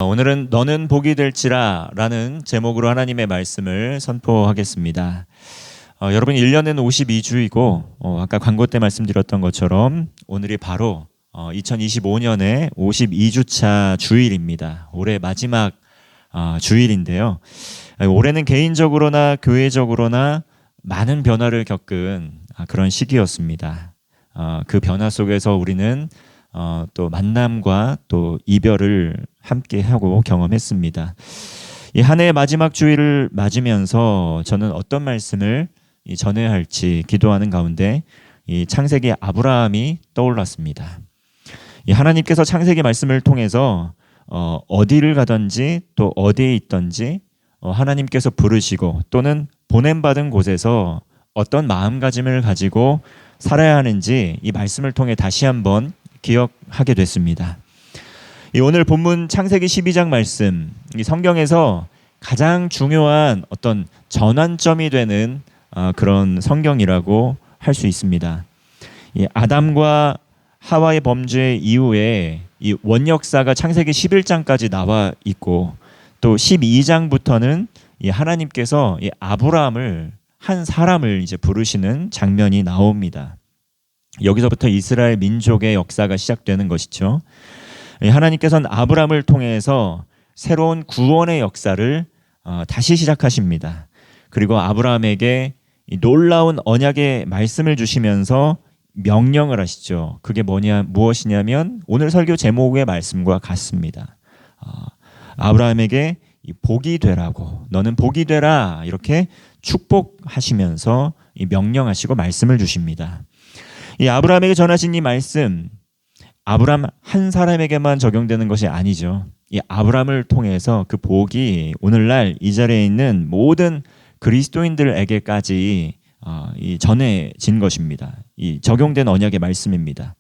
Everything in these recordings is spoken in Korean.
오늘은 너는 복이 될지라 라는 제목으로 하나님의 말씀을 선포하겠습니다. 여러분 1년은 52주이고 아까 광고 때 말씀드렸던 것처럼 오늘이 바로 2025년의 52주차 주일입니다. 올해 마지막 주일인데요. 올해는 개인적으로나 교회적으로나 많은 변화를 겪은 그런 시기였습니다. 그 변화 속에서 우리는 또 만남과 또 이별을 함께 하고 경험했습니다. 이 한 해의 마지막 주일을 맞으면서 저는 어떤 말씀을 전해야 할지 기도하는 가운데 이 창세기 아브라함이 떠올랐습니다. 이 하나님께서 창세기 말씀을 통해서 어디를 가든지 또 어디에 있든지 하나님께서 부르시고 또는 보냄받은 곳에서 어떤 마음가짐을 가지고 살아야 하는지 이 말씀을 통해 다시 한번 기억하게 됐습니다. 오늘 본문 창세기 12장 말씀, 이 성경에서 가장 중요한 어떤 전환점이 되는 그런 성경이라고 할 수 있습니다. 이 아담과 하와의 범죄 이후에 이 원역사가 창세기 11장까지 나와 있고 또 12장부터는 이 하나님께서 이 아브라함을 한 사람을 이제 부르시는 장면이 나옵니다. 여기서부터 이스라엘 민족의 역사가 시작되는 것이죠. 하나님께서는 아브라함을 통해서 새로운 구원의 역사를 다시 시작하십니다. 그리고 아브라함에게 놀라운 언약의 말씀을 주시면서 명령을 하시죠. 그게 무엇이냐면 오늘 설교 제목의 말씀과 같습니다. 아브라함에게 복이 되라고, 너는 복이 되라, 이렇게 축복하시면서 명령하시고 말씀을 주십니다. 이 아브라함에게 전하신 이 말씀, 아브라함 한 사람에게만 적용되는 것이 아니죠. 이 아브라함을 통해서 그 복이 오늘날 이 자리에 있는 모든 그리스도인들에게까지 전해진 것입니다. 이 적용된 언약의 말씀입니다.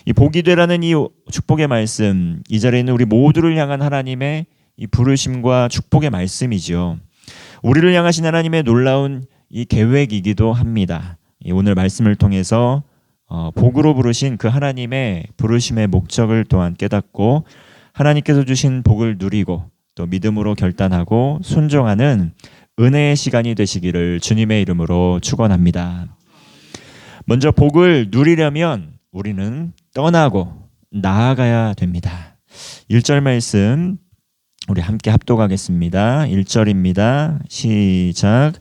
이 복이 되라는 이 축복의 말씀, 이 자리에 있는 우리 모두를 향한 하나님의 이 부르심과 축복의 말씀이죠. 우리를 향하신 하나님의 놀라운 이 계획이기도 합니다. 오늘 말씀을 통해서 복으로 부르신 그 하나님의 부르심의 목적을 또한 깨닫고 하나님께서 주신 복을 누리고 또 믿음으로 결단하고 순종하는 은혜의 시간이 되시기를 주님의 이름으로 축원합니다. 먼저 복을 누리려면 우리는 떠나고 나아가야 됩니다. 1절 말씀 우리 함께 합독하겠습니다. 1절입니다. 시작.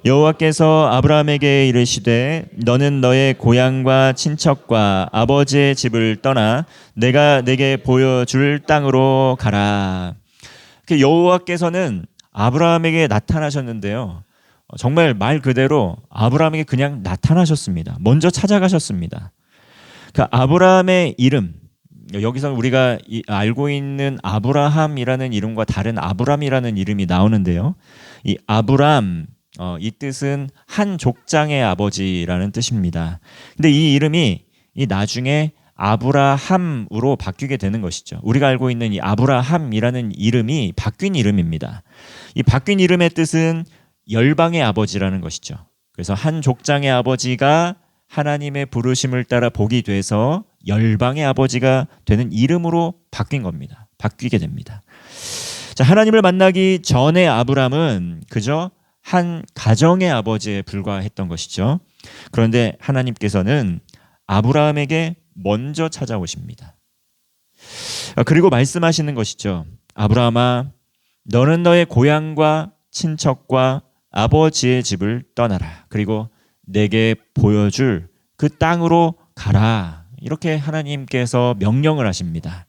여호와께서 아브라함에게 이르시되 너는 너의 고향과 친척과 아버지의 집을 떠나 내가 내게 보여줄 땅으로 가라. 여호와께서는 아브라함에게 나타나셨는데요. 정말 말 그대로 아브라함에게 그냥 나타나셨습니다. 먼저 찾아가셨습니다. 그 아브라함의 이름, 여기서 우리가 알고 있는 아브라함이라는 이름과 다른 아브람이라는 이름이 나오는데요. 이 아브람, 이 뜻은 한 족장의 아버지라는 뜻입니다. 근데 이 이름이 나중에 아브라함으로 바뀌게 되는 것이죠. 우리가 알고 있는 이 아브라함이라는 이름이 바뀐 이름입니다. 이 바뀐 이름의 뜻은 열방의 아버지라는 것이죠. 그래서 한 족장의 아버지가 하나님의 부르심을 따라 복이 돼서 열방의 아버지가 되는 이름으로 바뀐 겁니다. 바뀌게 됩니다. 자, 하나님을 만나기 전에 아브람은 그저 한 가정의 아버지에 불과했던 것이죠. 그런데 하나님께서는 아브라함에게 먼저 찾아오십니다. 그리고 말씀하시는 것이죠. 아브라함아, 너는 너의 고향과 친척과 아버지의 집을 떠나라. 그리고 내게 보여줄 그 땅으로 가라. 이렇게 하나님께서 명령을 하십니다.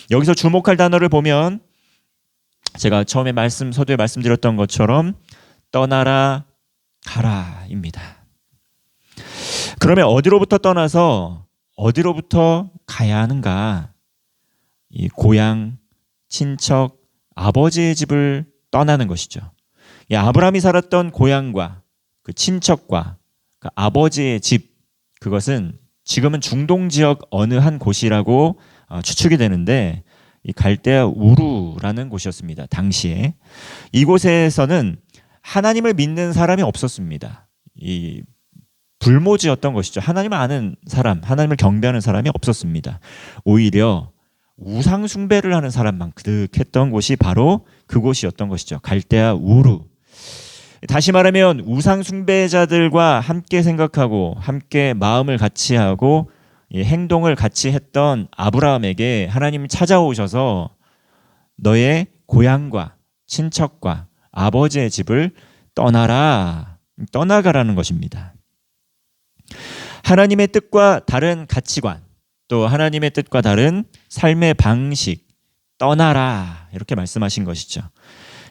여기서 주목할 단어를 보면 제가 처음에 서두에 말씀드렸던 것처럼 떠나라, 가라입니다. 그러면 어디로부터 떠나서 어디로부터 가야 하는가? 이 고향, 친척, 아버지의 집을 떠나는 것이죠. 이 아브라함이 살았던 고향과 그 친척과 그 아버지의 집, 그것은 지금은 중동 지역 어느 한 곳이라고 추측이 되는데 이 갈대아 우루라는 곳이었습니다. 당시에 이곳에서는 하나님을 믿는 사람이 없었습니다. 이 불모지였던 것이죠. 하나님을 아는 사람, 하나님을 경배하는 사람이 없었습니다. 오히려 우상 숭배를 하는 사람만 그득했던 곳이 바로 그곳이었던 것이죠. 갈대아 우르. 다시 말하면 우상 숭배자들과 함께 생각하고 함께 마음을 같이 하고 행동을 같이 했던 아브라함에게 하나님이 찾아오셔서 너의 고향과 친척과 아버지의 집을 떠나가라는 것입니다. 하나님의 뜻과 다른 가치관, 또 하나님의 뜻과 다른 삶의 방식, 떠나라 이렇게 말씀하신 것이죠.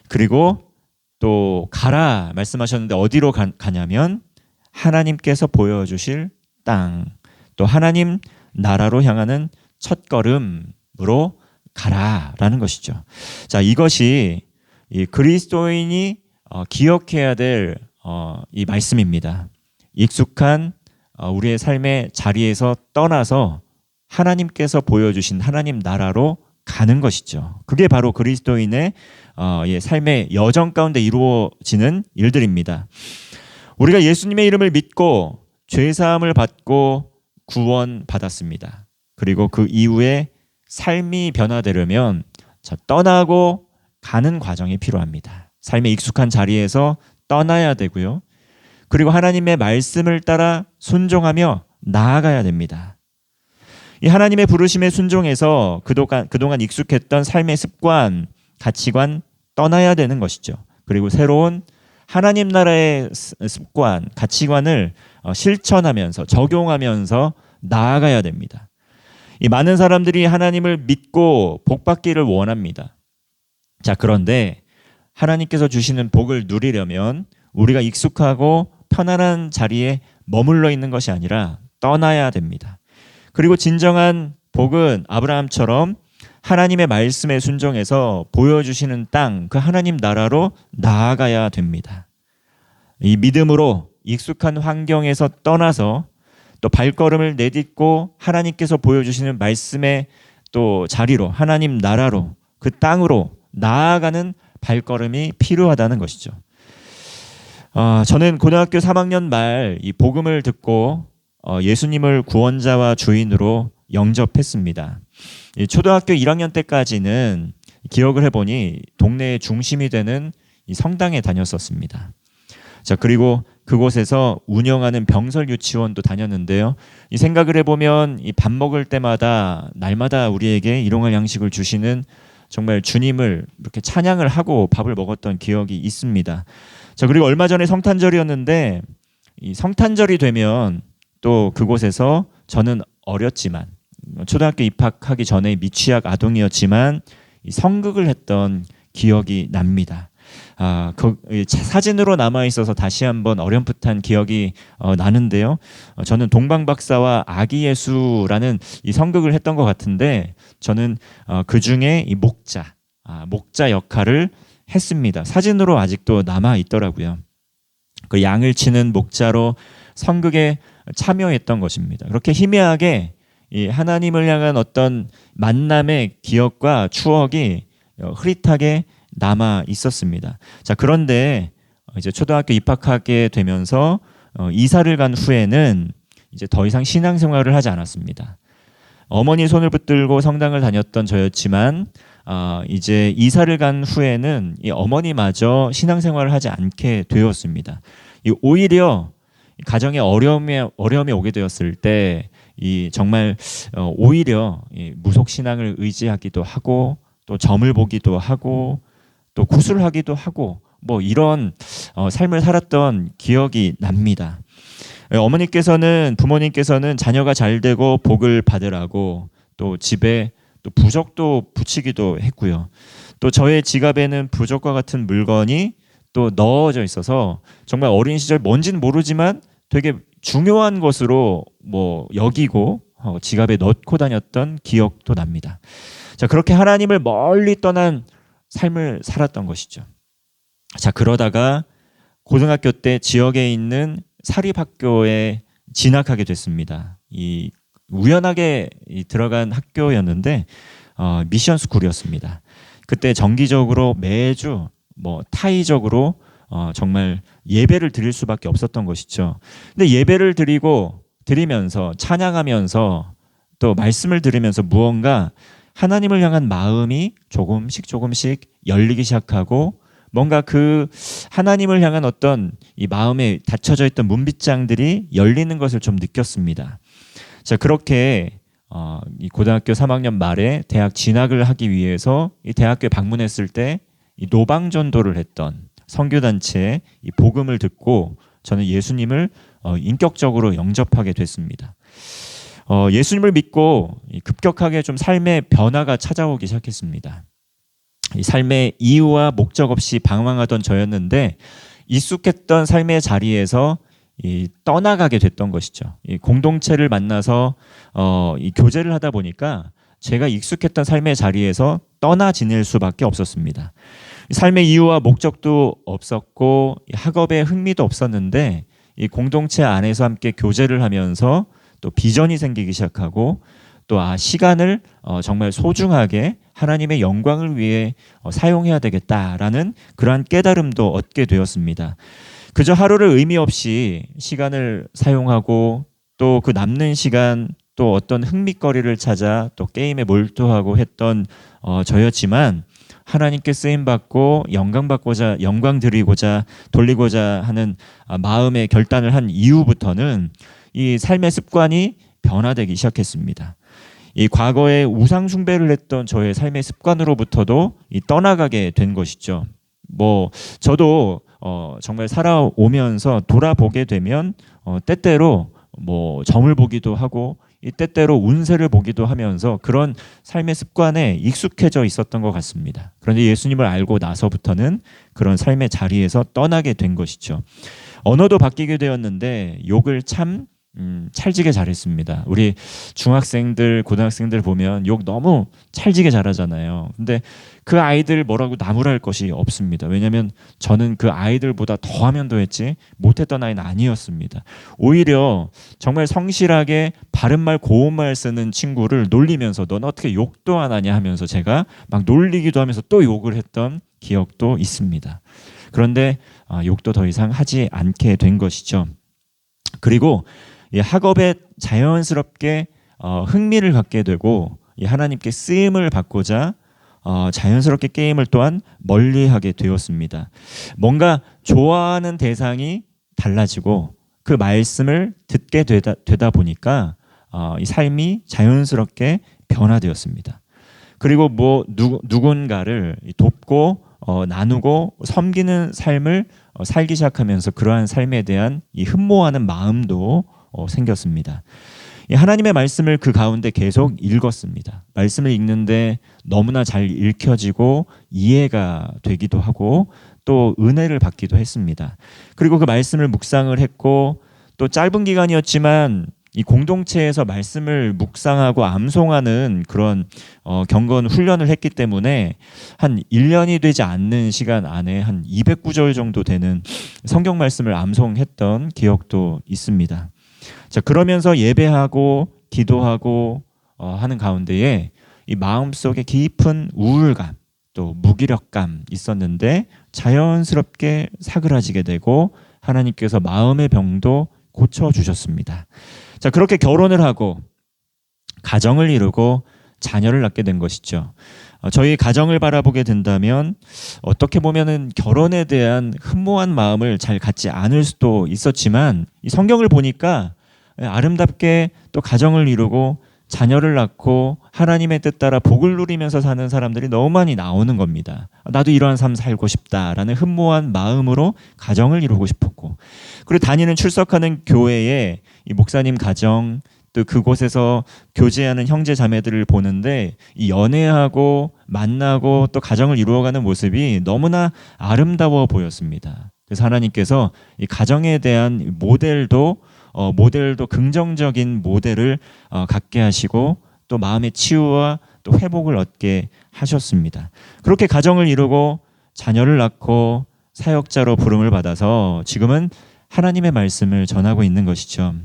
그리고 또 가라 말씀하셨는데 어디로 가냐면 하나님께서 보여주실 땅, 또 하나님 나라로 향하는 첫걸음으로 가라라는 것이죠. 자, 이것이 이 그리스도인이 기억해야 될 이 말씀입니다. 익숙한 우리의 삶의 자리에서 떠나서 하나님께서 보여주신 하나님 나라로 가는 것이죠. 그게 바로 그리스도인의 삶의 여정 가운데 이루어지는 일들입니다. 우리가 예수님의 이름을 믿고 죄사함을 받고 구원받았습니다. 그리고 그 이후에 삶이 변화되려면 떠나고 가는 과정이 필요합니다. 삶의 익숙한 자리에서 떠나야 되고요. 그리고 하나님의 말씀을 따라 순종하며 나아가야 됩니다. 이 하나님의 부르심에 순종해서 그동안 익숙했던 삶의 습관, 가치관 떠나야 되는 것이죠. 그리고 새로운 하나님 나라의 습관, 가치관을 실천하면서 적용하면서 나아가야 됩니다. 이 많은 사람들이 하나님을 믿고 복 받기를 원합니다. 자, 그런데 하나님께서 주시는 복을 누리려면 우리가 익숙하고 편안한 자리에 머물러 있는 것이 아니라 떠나야 됩니다. 그리고 진정한 복은 아브라함처럼 하나님의 말씀에 순종해서 보여주시는 땅, 그 하나님 나라로 나아가야 됩니다. 이 믿음으로 익숙한 환경에서 떠나서 또 발걸음을 내딛고 하나님께서 보여주시는 말씀의 또 자리로, 하나님 나라로, 그 땅으로 나아가는 발걸음이 필요하다는 것이죠. 저는 고등학교 3학년 말 이 복음을 듣고 예수님을 구원자와 주인으로 영접했습니다. 초등학교 1학년 때까지는 기억을 해보니 동네의 중심이 되는 이 성당에 다녔었습니다. 자, 그리고 그곳에서 운영하는 병설 유치원도 다녔는데요. 이 생각을 해보면 이 밥 먹을 때마다 날마다 우리에게 일용할 양식을 주시는 정말 주님을 이렇게 찬양을 하고 밥을 먹었던 기억이 있습니다. 자, 그리고 얼마 전에 성탄절이었는데 이 성탄절이 되면 또 그곳에서 저는 어렸지만 초등학교 입학하기 전에 미취학 아동이었지만 이 성극을 했던 기억이 납니다. 그 사진으로 남아 있어서 다시 한번 어렴풋한 기억이 나는데요. 저는 동방박사와 아기 예수라는 이 성극을 했던 것 같은데 저는 그 중에 이 목자 역할을 했습니다. 사진으로 아직도 남아 있더라고요. 그 양을 치는 목자로 성극에 참여했던 것입니다. 그렇게 희미하게 이 하나님을 향한 어떤 만남의 기억과 추억이 흐릿하게 남아 있었습니다. 자, 그런데 이제 초등학교 입학하게 되면서 이사를 간 후에는 이제 더 이상 신앙생활을 하지 않았습니다. 어머니 손을 붙들고 성당을 다녔던 저였지만 이제 이사를 간 후에는 이 어머니마저 신앙생활을 하지 않게 되었습니다. 오히려 가정에 어려움이 오게 되었을 때 이 정말 오히려 무속 신앙을 의지하기도 하고 또 점을 보기도 하고 또 구술하기도 하고 뭐 이런 삶을 살았던 기억이 납니다. 부모님께서는 자녀가 잘 되고 복을 받으라고 또 집에 또 부적도 붙이기도 했고요. 또 저의 지갑에는 부적과 같은 물건이 또 넣어져 있어서 정말 어린 시절 뭔지는 모르지만 되게 중요한 것으로 뭐 여기고 지갑에 넣고 다녔던 기억도 납니다. 자, 그렇게 하나님을 멀리 떠난 삶을 살았던 것이죠. 자, 그러다가 고등학교 때 지역에 있는 사립학교에 진학하게 됐습니다. 이 우연하게 들어간 학교였는데 미션 스쿨이었습니다. 그때 정기적으로 매주 타이적으로 정말 예배를 드릴 수밖에 없었던 것이죠. 근데 예배를 드리면서 찬양하면서 또 말씀을 들으면서 무언가 하나님을 향한 마음이 조금씩 열리기 시작하고 뭔가 그 하나님을 향한 어떤 이 마음에 닫혀져 있던 문빗장들이 열리는 것을 좀 느꼈습니다. 자, 그렇게 이 고등학교 3학년 말에 대학 진학을 하기 위해서 이 대학교에 방문했을 때 이 노방전도를 했던 선교단체의 이 복음을 듣고 저는 예수님을 인격적으로 영접하게 됐습니다. 예수님을 믿고 급격하게 좀 삶의 변화가 찾아오기 시작했습니다. 이 삶의 이유와 목적 없이 방황하던 저였는데 익숙했던 삶의 자리에서 떠나가게 됐던 것이죠. 이 공동체를 만나서 이 교제를 하다 보니까 제가 익숙했던 삶의 자리에서 떠나 지낼 수밖에 없었습니다. 삶의 이유와 목적도 없었고 학업에 흥미도 없었는데 이 공동체 안에서 함께 교제를 하면서 또 비전이 생기기 시작하고 또 시간을 정말 소중하게 하나님의 영광을 위해 사용해야 되겠다라는 그러한 깨달음도 얻게 되었습니다. 그저 하루를 의미 없이 시간을 사용하고 또 그 남는 시간 또 어떤 흥미거리를 찾아 또 게임에 몰두하고 했던 저였지만 하나님께 쓰임받고 영광 드리고자 돌리고자 하는 마음의 결단을 한 이후부터는 이 삶의 습관이 변화되기 시작했습니다. 이 과거에 우상 숭배를 했던 저의 삶의 습관으로부터도 떠나가게 된 것이죠. 저도 정말 살아오면서 돌아보게 되면 때때로 점을 보기도 하고 때때로 운세를 보기도 하면서 그런 삶의 습관에 익숙해져 있었던 것 같습니다. 그런데 예수님을 알고 나서부터는 그런 삶의 자리에서 떠나게 된 것이죠. 언어도 바뀌게 되었는데 욕을 참 찰지게 잘했습니다. 우리 중학생들, 고등학생들 보면 욕 너무 찰지게 잘하잖아요. 근데 그 아이들 뭐라고 나무랄 것이 없습니다. 왜냐하면 저는 그 아이들보다 더하면 더했지 못했던 아이는 아니었습니다. 오히려 정말 성실하게 바른말 고운말 쓰는 친구를 놀리면서 넌 어떻게 욕도 안 하냐 하면서 제가 막 놀리기도 하면서 또 욕을 했던 기억도 있습니다. 그런데 욕도 더 이상 하지 않게 된 것이죠. 그리고 이 학업에 자연스럽게 흥미를 갖게 되고 하나님께 쓰임을 받고자 자연스럽게 게임을 또한 멀리하게 되었습니다. 뭔가 좋아하는 대상이 달라지고 그 말씀을 듣게 되다 보니까 이 삶이 자연스럽게 변화되었습니다. 그리고 누군가를 돕고 나누고 섬기는 삶을 살기 시작하면서 그러한 삶에 대한 이 흠모하는 마음도 생겼습니다. 하나님의 말씀을 그 가운데 계속 읽었습니다. 말씀을 읽는데 너무나 잘 읽혀지고 이해가 되기도 하고 또 은혜를 받기도 했습니다. 그리고 그 말씀을 묵상을 했고 또 짧은 기간이었지만 이 공동체에서 말씀을 묵상하고 암송하는 그런 경건 훈련을 했기 때문에 한 1년이 되지 않는 시간 안에 한 200구절 정도 되는 성경 말씀을 암송했던 기억도 있습니다. 자, 그러면서 예배하고 기도하고 하는 가운데에 이 마음속에 깊은 우울감 또 무기력감 있었는데 자연스럽게 사그라지게 되고 하나님께서 마음의 병도 고쳐주셨습니다. 자, 그렇게 결혼을 하고 가정을 이루고 자녀를 낳게 된 것이죠. 저희 가정을 바라보게 된다면 어떻게 보면은 결혼에 대한 흠모한 마음을 잘 갖지 않을 수도 있었지만 이 성경을 보니까 아름답게 또 가정을 이루고 자녀를 낳고 하나님의 뜻 따라 복을 누리면서 사는 사람들이 너무 많이 나오는 겁니다. 나도 이러한 삶 살고 싶다라는 흠모한 마음으로 가정을 이루고 싶었고, 그리고 다니는 출석하는 교회에 이 목사님 가정 또 그곳에서 교제하는 형제 자매들을 보는데 이 연애하고 만나고 또 가정을 이루어가는 모습이 너무나 아름다워 보였습니다. 그래서 하나님께서 이 가정에 대한 모델도 긍정적인 모델을 갖게 하시고 또 마음의 치유와 또 회복을 얻게 하셨습니다. 그렇게 가정을 이루고 자녀를 낳고 사역자로 부름을 받아서 지금은 하나님의 말씀을 전하고 있는 것이죠.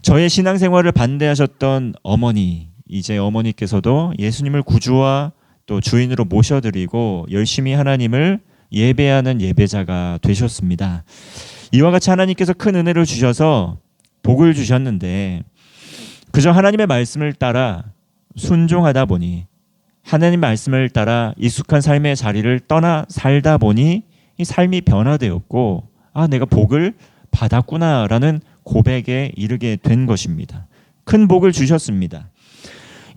저의 신앙생활을 반대하셨던 어머니, 이제 어머니께서도 예수님을 구주와 또 주인으로 모셔드리고 열심히 하나님을 예배하는 예배자가 되셨습니다. 이와 같이 하나님께서 큰 은혜를 주셔서 복을 주셨는데 그저 하나님의 말씀을 따라 순종하다 보니 하나님 말씀을 따라 익숙한 삶의 자리를 떠나 살다 보니 이 삶이 변화되었고, 내가 복을 받았구나라는 고백에 이르게 된 것입니다. 큰 복을 주셨습니다.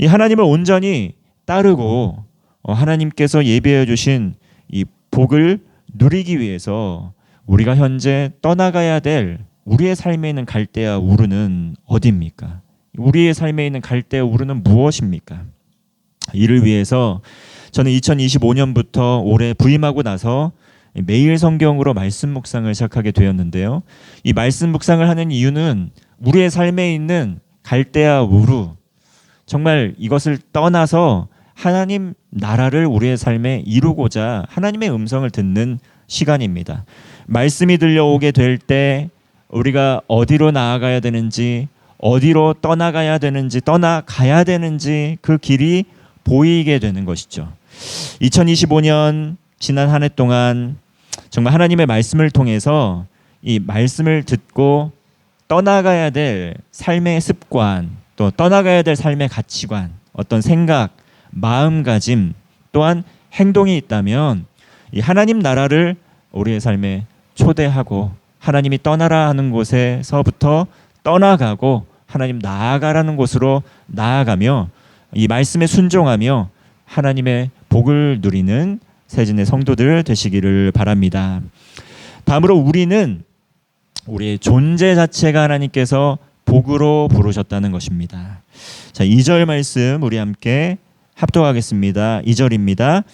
이 하나님을 온전히 따르고 하나님께서 예비해 주신 이 복을 누리기 위해서 우리가 현재 떠나가야 될 우리의 삶에 있는 갈대와 우르는 어디입니까? 우리의 삶에 있는 갈대와 우르는 무엇입니까? 이를 위해서 저는 2025년부터 올해 부임하고 나서 매일 성경으로 말씀 묵상을 시작하게 되었는데요. 이 말씀 묵상을 하는 이유는 우리의 삶에 있는 갈대와 우루, 정말 이것을 떠나서 하나님 나라를 우리의 삶에 이루고자 하나님의 음성을 듣는 시간입니다. 말씀이 들려오게 될 때 우리가 어디로 나아가야 되는지, 어디로 떠나가야 되는지, 떠나가야 되는지 그 길이 보이게 되는 것이죠. 2025년 지난 한 해 동안 정말 하나님의 말씀을 통해서 이 말씀을 듣고 떠나가야 될 삶의 습관, 또 떠나가야 될 삶의 가치관, 어떤 생각, 마음가짐, 또한 행동이 있다면 이 하나님 나라를 우리의 삶에 초대하고 하나님이 떠나라 하는 곳에서부터 떠나가고 하나님 나아가라는 곳으로 나아가며 이 말씀에 순종하며 하나님의 복을 누리는 세진의 성도들 되시기를 바랍니다. 다음으로 우리는 우리의 존재 자체가 하나님께서 복으로 부르셨다는 것입니다. 자, 2절 말씀 우리 함께 합독하겠습니다. 2절입니다.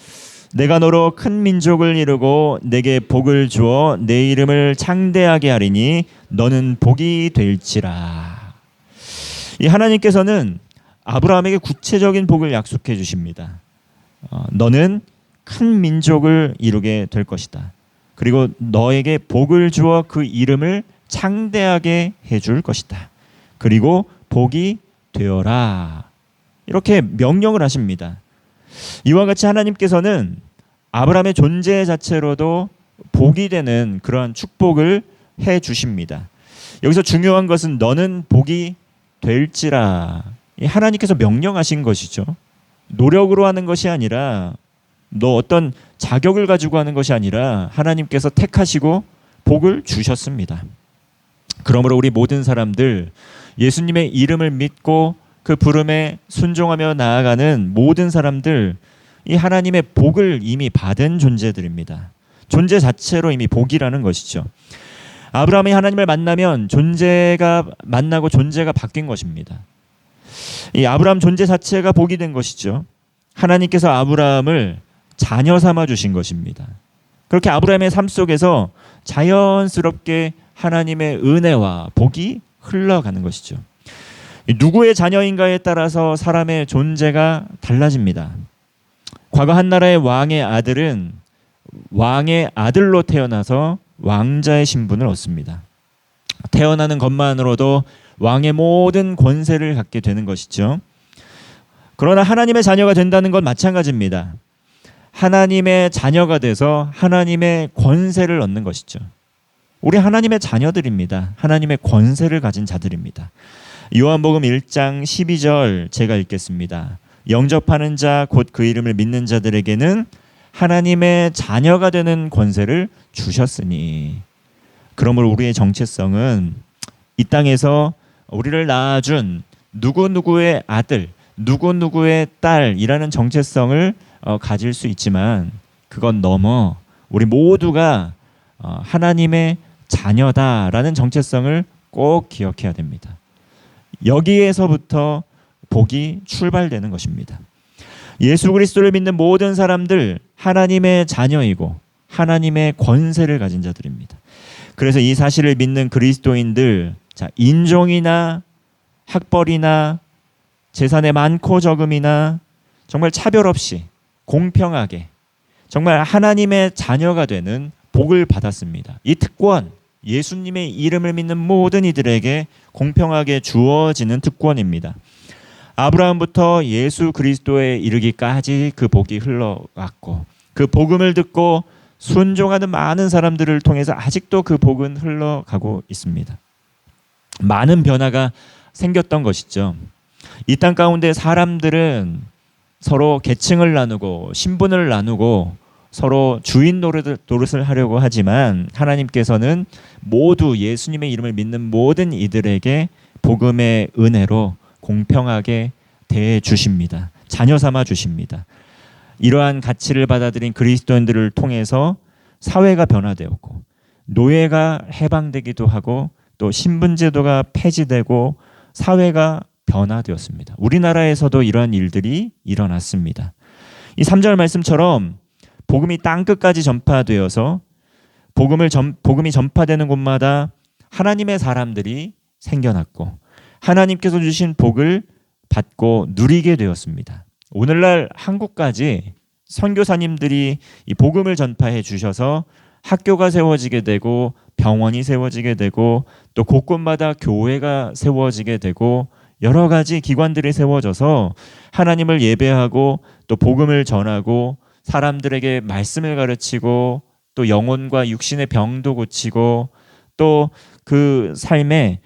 내가 너로 큰 민족을 이루고 내게 복을 주어 내 이름을 창대하게 하리니 너는 복이 될지라. 이 하나님께서는 아브라함에게 구체적인 복을 약속해 주십니다. 너는 큰 민족을 이루게 될 것이다. 그리고 너에게 복을 주어 그 이름을 창대하게 해줄 것이다. 그리고 복이 되어라. 이렇게 명령을 하십니다. 이와 같이 하나님께서는 아브라함의 존재 자체로도 복이 되는 그러한 축복을 해 주십니다. 여기서 중요한 것은 너는 복이 될지라. 하나님께서 명령하신 것이죠. 노력으로 하는 것이 아니라, 너 어떤 자격을 가지고 하는 것이 아니라 하나님께서 택하시고 복을 주셨습니다. 그러므로 우리 모든 사람들, 예수님의 이름을 믿고 그 부름에 순종하며 나아가는 모든 사람들, 이 하나님의 복을 이미 받은 존재들입니다. 존재 자체로 이미 복이라는 것이죠. 아브라함이 하나님을 만나면 존재가 만나고 존재가 바뀐 것입니다. 이 아브라함 존재 자체가 복이 된 것이죠. 하나님께서 아브라함을 자녀 삼아 주신 것입니다. 그렇게 아브라함의 삶 속에서 자연스럽게 하나님의 은혜와 복이 흘러가는 것이죠. 누구의 자녀인가에 따라서 사람의 존재가 달라집니다. 과거 한 나라의 왕의 아들은 왕의 아들로 태어나서 왕자의 신분을 얻습니다. 태어나는 것만으로도 왕의 모든 권세를 갖게 되는 것이죠. 그러나 하나님의 자녀가 된다는 건 마찬가지입니다. 하나님의 자녀가 돼서 하나님의 권세를 얻는 것이죠. 우리 하나님의 자녀들입니다. 하나님의 권세를 가진 자들입니다. 요한복음 1장 12절 제가 읽겠습니다. 영접하는 자 곧 그 이름을 믿는 자들에게는 하나님의 자녀가 되는 권세를 주셨으니. 그러므로 우리의 정체성은 이 땅에서 우리를 낳아준 누구누구의 아들, 누구누구의 딸이라는 정체성을 가질 수 있지만, 그건 넘어 우리 모두가 하나님의 자녀다라는 정체성을 꼭 기억해야 됩니다. 여기에서부터 복이 출발되는 것입니다. 예수 그리스도를 믿는 모든 사람들 하나님의 자녀이고 하나님의 권세를 가진 자들입니다. 그래서 이 사실을 믿는 그리스도인들, 인종이나 학벌이나 재산의 많고 적음이나 정말 차별 없이 공평하게 정말 하나님의 자녀가 되는 복을 받았습니다. 이 특권, 예수님의 이름을 믿는 모든 이들에게 공평하게 주어지는 특권입니다. 아브라함부터 예수 그리스도에 이르기까지 그 복이 흘러갔고, 그 복음을 듣고 순종하는 많은 사람들을 통해서 아직도 그 복은 흘러가고 있습니다. 많은 변화가 생겼던 것이죠. 이 땅 가운데 사람들은 서로 계층을 나누고 신분을 나누고 서로 주인 노릇을 하려고 하지만 하나님께서는 모두 예수님의 이름을 믿는 모든 이들에게 복음의 은혜로 공평하게 대해 주십니다. 자녀 삼아 주십니다. 이러한 가치를 받아들인 그리스도인들을 통해서 사회가 변화되었고 노예가 해방되기도 하고 또 신분제도가 폐지되고 사회가 변화되었습니다. 우리나라에서도 이러한 일들이 일어났습니다. 이 3절 말씀처럼 복음이 땅끝까지 전파되어서 복음이 전파되는 곳마다 하나님의 사람들이 생겨났고 하나님께서 주신 복을 받고 누리게 되었습니다. 오늘날 한국까지 선교사님들이 이 복음을 전파해 주셔서 학교가 세워지게 되고 병원이 세워지게 되고 또 곳곳마다 교회가 세워지게 되고 여러 가지 기관들이 세워져서 하나님을 예배하고 또 복음을 전하고 사람들에게 말씀을 가르치고 또 영혼과 육신의 병도 고치고 또 그 삶에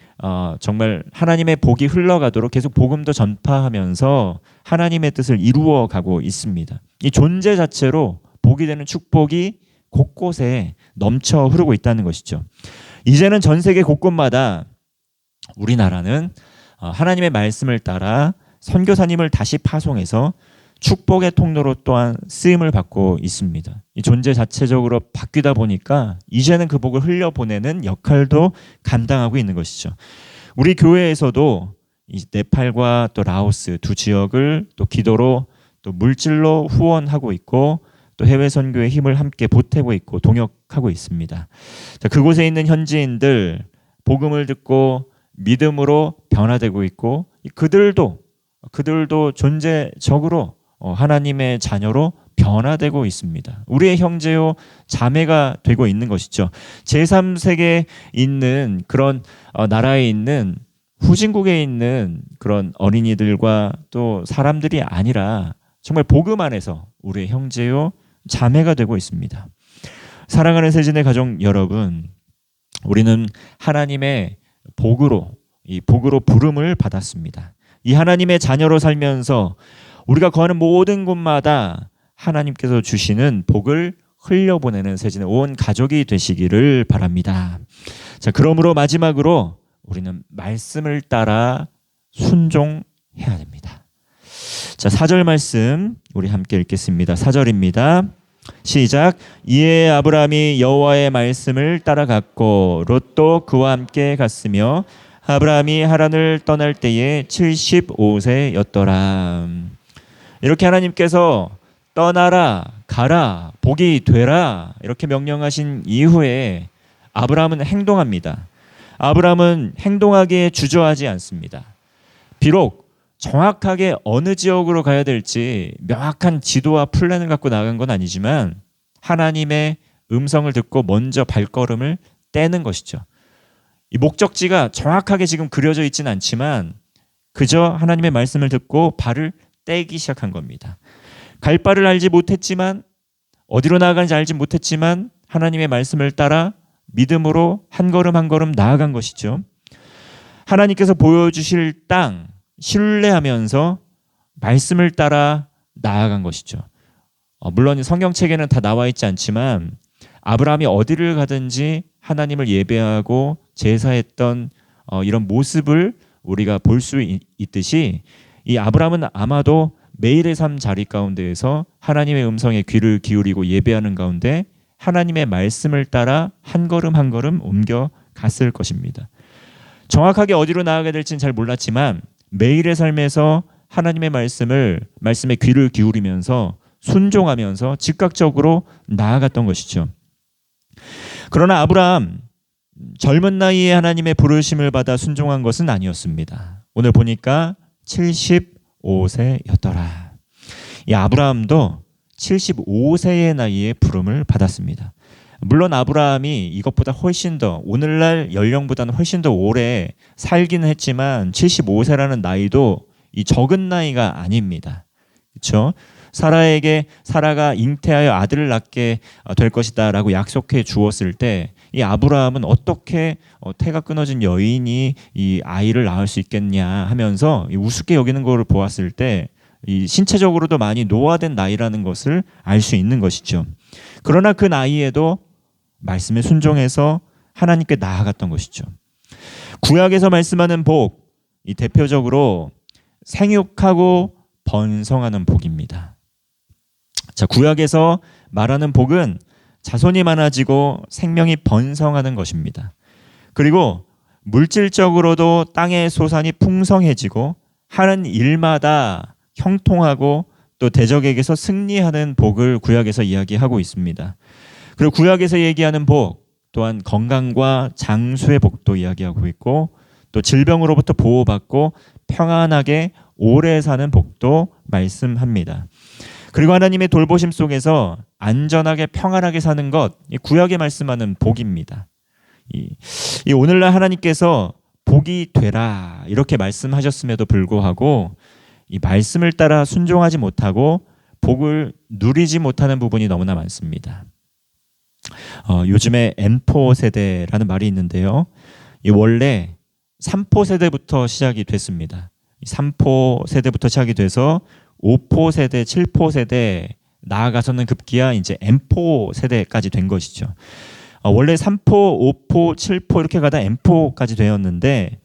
정말 하나님의 복이 흘러가도록 계속 복음도 전파하면서 하나님의 뜻을 이루어 가고 있습니다. 이 존재 자체로 복이 되는 축복이 곳곳에 넘쳐 흐르고 있다는 것이죠. 이제는 전 세계 곳곳마다 우리나라는 하나님의 말씀을 따라 선교사님을 다시 파송해서 축복의 통로로 또한 쓰임을 받고 있습니다. 이 존재 자체적으로 바뀌다 보니까 이제는 그 복을 흘려보내는 역할도 감당하고 있는 것이죠. 우리 교회에서도 이 네팔과 또 라오스 두 지역을 또 기도로 또 물질로 후원하고 있고 또 해외 선교의 힘을 함께 보태고 있고 동역하고 있습니다. 자, 그곳에 있는 현지인들 복음을 듣고 믿음으로 변화되고 있고 그들도 존재적으로 하나님의 자녀로 변화되고 있습니다. 우리의 형제요 자매가 되고 있는 것이죠. 제3세계에 있는 그런 나라에 있는 후진국에 있는 그런 어린이들과 또 사람들이 아니라 정말 복음 안에서 우리의 형제요 자매가 되고 있습니다. 사랑하는 세진의 가족 여러분, 우리는 하나님의 복으로 부름을 받았습니다. 이 하나님의 자녀로 살면서 우리가 거하는 모든 곳마다 하나님께서 주시는 복을 흘려보내는 세진의 온 가족이 되시기를 바랍니다. 자, 그러므로 마지막으로 우리는 말씀을 따라 순종해야 됩니다. 자, 4절 말씀 우리 함께 읽겠습니다. 4절입니다. 시작. 이에 아브라함이 여호와의 말씀을 따라갔고 롯도 그와 함께 갔으며 아브라함이 하란을 떠날 때에 75세였더라. 이렇게 하나님께서 떠나라, 가라, 복이 되라 이렇게 명령하신 이후에 아브라함은 행동합니다. 아브라함은 행동하기에 주저하지 않습니다. 비록 정확하게 어느 지역으로 가야 될지 명확한 지도와 플랜을 갖고 나간 건 아니지만 하나님의 음성을 듣고 먼저 발걸음을 떼는 것이죠. 이 목적지가 정확하게 지금 그려져 있지는 않지만 그저 하나님의 말씀을 듣고 발을 떼기 시작한 겁니다. 갈 바를 알지 못했지만 어디로 나아가는지 알지 못했지만 하나님의 말씀을 따라 믿음으로 한 걸음 한 걸음 나아간 것이죠. 하나님께서 보여주실 땅 신뢰하면서 말씀을 따라 나아간 것이죠. 물론 성경책에는 다 나와 있지 않지만 아브라함이 어디를 가든지 하나님을 예배하고 제사했던 이런 모습을 우리가 볼 수 있듯이 이 아브라함은 아마도 매일의 삶 자리 가운데에서 하나님의 음성에 귀를 기울이고 예배하는 가운데 하나님의 말씀을 따라 한 걸음 한 걸음 옮겨 갔을 것입니다. 정확하게 어디로 나아가야 될지는 잘 몰랐지만 매일의 삶에서 하나님의 말씀에 귀를 기울이면서 순종하면서 즉각적으로 나아갔던 것이죠. 그러나 아브라함 젊은 나이에 하나님의 부르심을 받아 순종한 것은 아니었습니다. 오늘 보니까 75세였더라. 이 아브라함도 75세의 나이에 부름을 받았습니다. 물론 아브라함이 이것보다 훨씬 더 오늘날 연령보다는 훨씬 더 오래 살기는 했지만 75세라는 나이도 이 적은 나이가 아닙니다. 그렇죠? 사라가 잉태하여 아들을 낳게 될 것이다라고 약속해 주었을 때 이 아브라함은 어떻게 태가 끊어진 여인이 이 아이를 낳을 수 있겠냐 하면서 우습게 여기는 것을 보았을 때 이 신체적으로도 많이 노화된 나이라는 것을 알 수 있는 것이죠. 그러나 그 나이에도 말씀에 순종해서 하나님께 나아갔던 것이죠. 구약에서 말씀하는 복, 이 대표적으로 생육하고 번성하는 복입니다. 자, 구약에서 말하는 복은 자손이 많아지고 생명이 번성하는 것입니다. 그리고 물질적으로도 땅의 소산이 풍성해지고 하는 일마다 형통하고 또 대적에게서 승리하는 복을 구약에서 이야기하고 있습니다. 그리고 구약에서 얘기하는 복 또한 건강과 장수의 복도 이야기하고 있고 또 질병으로부터 보호받고 평안하게 오래 사는 복도 말씀합니다. 그리고 하나님의 돌보심 속에서 안전하게 평안하게 사는 것, 이 구약에 말씀하는 복입니다. 이 오늘날 하나님께서 복이 되라 이렇게 말씀하셨음에도 불구하고 이 말씀을 따라 순종하지 못하고 복을 누리지 못하는 부분이 너무나 많습니다. 요즘에 N4 세대라는 말이 있는데요. 이 원래 3포 세대부터 시작이 됐습니다. 3포 세대부터 시작이 돼서 5포 세대, 7포 세대 나아가서는 급기야 이제 M4 세대까지 된 것이죠. 원래 3포, 5포, 7포 이렇게 가다 M4까지 되었는데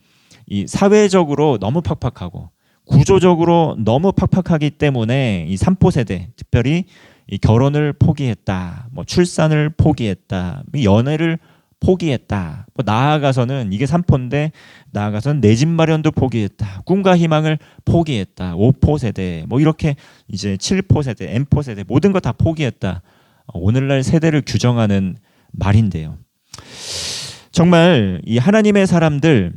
이 사회적으로 너무 팍팍하고 구조적으로 너무 팍팍하기 때문에 이 3포 세대, 특별히 이 결혼을 포기했다, 뭐 출산을 포기했다, 연애를 포기했다. 뭐 나아가서는 이게 3포인데 나아가서는 내 집 마련도 포기했다. 꿈과 희망을 포기했다. 5포 세대, 뭐 이렇게 이제 7포 세대, M포 세대 모든 거 다 포기했다. 오늘날 세대를 규정하는 말인데요. 정말 이 하나님의 사람들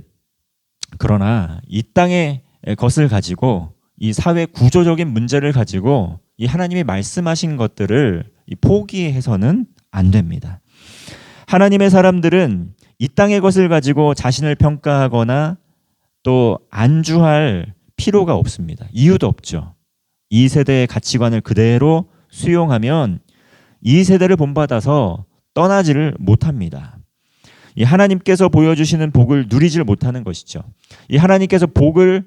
그러나 이 땅의 것을 가지고 이 사회 구조적인 문제를 가지고 이 하나님이 말씀하신 것들을 포기해서는 안 됩니다. 하나님의 사람들은 이 땅의 것을 가지고 자신을 평가하거나 또 안주할 필요가 없습니다. 이유도 없죠. 이 세대의 가치관을 그대로 수용하면 이 세대를 본받아서 떠나지를 못합니다. 이 하나님께서 보여주시는 복을 누리질 못하는 것이죠. 이 하나님께서 복을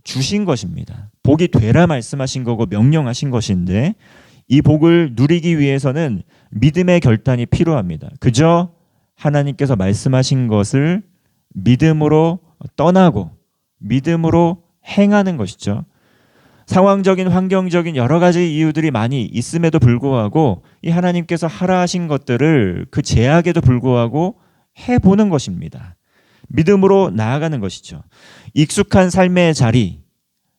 주신 것입니다. 복이 되라 말씀하신 거고 명령하신 것인데 이 복을 누리기 위해서는 믿음의 결단이 필요합니다. 그저 하나님께서 말씀하신 것을 믿음으로 떠나고 믿음으로 행하는 것이죠. 상황적인 환경적인 여러 가지 이유들이 많이 있음에도 불구하고 이 하나님께서 하라 하신 것들을 그 제약에도 불구하고 해보는 것입니다. 믿음으로 나아가는 것이죠. 익숙한 삶의 자리,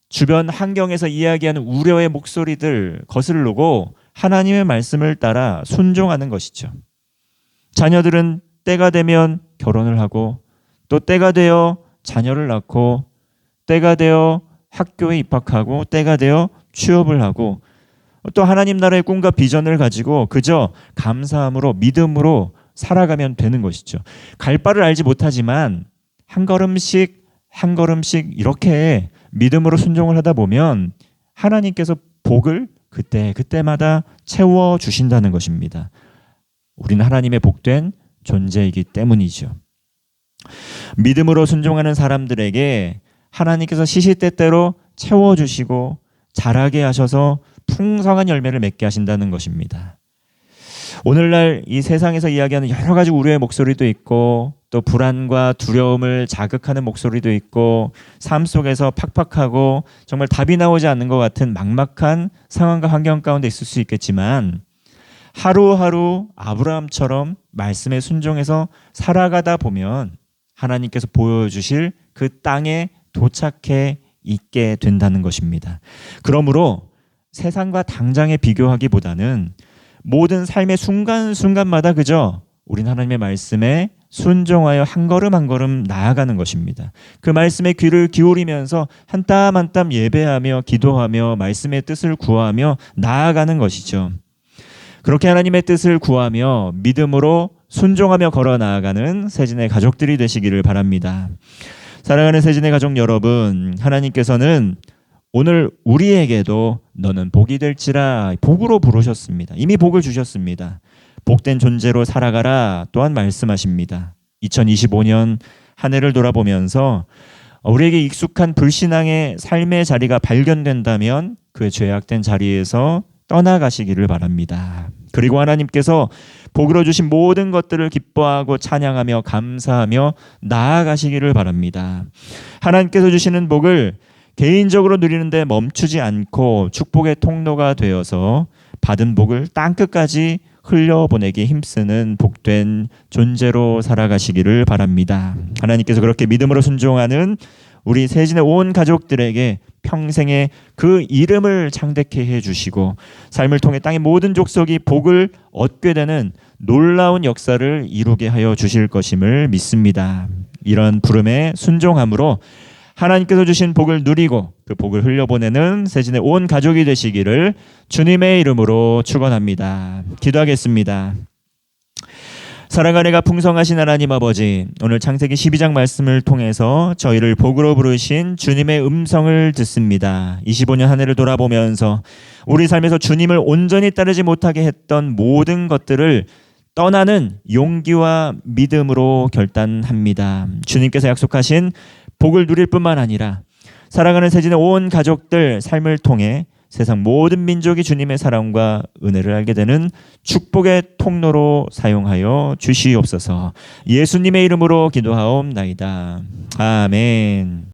주변 환경에서 이야기하는 우려의 목소리들 거스르고 하나님의 말씀을 따라 순종하는 것이죠. 자녀들은 때가 되면 결혼을 하고 또 때가 되어 자녀를 낳고 때가 되어 학교에 입학하고 때가 되어 취업을 하고 또 하나님 나라의 꿈과 비전을 가지고 그저 감사함으로 믿음으로 살아가면 되는 것이죠. 갈 바를 알지 못하지만 한 걸음씩 한 걸음씩 이렇게 믿음으로 순종을 하다 보면 하나님께서 복을 그때마다 채워주신다는 것입니다. 우리는 하나님의 복된 존재이기 때문이죠. 믿음으로 순종하는 사람들에게 하나님께서 시시때때로 채워주시고 자라게 하셔서 풍성한 열매를 맺게 하신다는 것입니다. 오늘날 이 세상에서 이야기하는 여러 가지 우려의 목소리도 있고 또 불안과 두려움을 자극하는 목소리도 있고 삶 속에서 팍팍하고 정말 답이 나오지 않는 것 같은 막막한 상황과 환경 가운데 있을 수 있겠지만 하루하루 아브라함처럼 말씀에 순종해서 살아가다 보면 하나님께서 보여주실 그 땅에 도착해 있게 된다는 것입니다. 그러므로 세상과 당장에 비교하기보다는 모든 삶의 순간순간마다 그저 우린 하나님의 말씀에 순종하여 한 걸음 한 걸음 나아가는 것입니다. 그 말씀에 귀를 기울이면서 한 땀 한 땀 예배하며 기도하며 말씀의 뜻을 구하며 나아가는 것이죠. 그렇게 하나님의 뜻을 구하며 믿음으로 순종하며 걸어 나아가는 세진의 가족들이 되시기를 바랍니다. 사랑하는 세진의 가족 여러분, 하나님께서는 오늘 우리에게도 너는 복이 될지라 복으로 부르셨습니다. 이미 복을 주셨습니다. 복된 존재로 살아가라 또한 말씀하십니다. 2025년 한 해를 돌아보면서 우리에게 익숙한 불신앙의 삶의 자리가 발견된다면 그의 죄악된 자리에서 떠나가시기를 바랍니다. 그리고 하나님께서 복으로 주신 모든 것들을 기뻐하고 찬양하며 감사하며 나아가시기를 바랍니다. 하나님께서 주시는 복을 개인적으로 누리는데 멈추지 않고 축복의 통로가 되어서 받은 복을 땅끝까지 흘려보내기 힘쓰는 복된 존재로 살아가시기를 바랍니다. 하나님께서 그렇게 믿음으로 순종하는 우리 세진의 온 가족들에게 평생에 그 이름을 창대케 해주시고 삶을 통해 땅의 모든 족속이 복을 얻게 되는 놀라운 역사를 이루게 하여 주실 것임을 믿습니다. 이런 부름에 순종함으로 하나님께서 주신 복을 누리고 그 복을 흘려보내는 세진의 온 가족이 되시기를 주님의 이름으로 축원합니다. 기도하겠습니다. 사랑하는 이가 풍성하신 하나님 아버지, 오늘 창세기 12장 말씀을 통해서 저희를 복으로 부르신 주님의 음성을 듣습니다. 25년 한 해를 돌아보면서 우리 삶에서 주님을 온전히 따르지 못하게 했던 모든 것들을 떠나는 용기와 믿음으로 결단합니다. 주님께서 약속하신 복을 누릴 뿐만 아니라 사랑하는 세진의 온 가족들 삶을 통해 세상 모든 민족이 주님의 사랑과 은혜를 알게 되는 축복의 통로로 사용하여 주시옵소서. 예수님의 이름으로 기도하옵나이다. 아멘.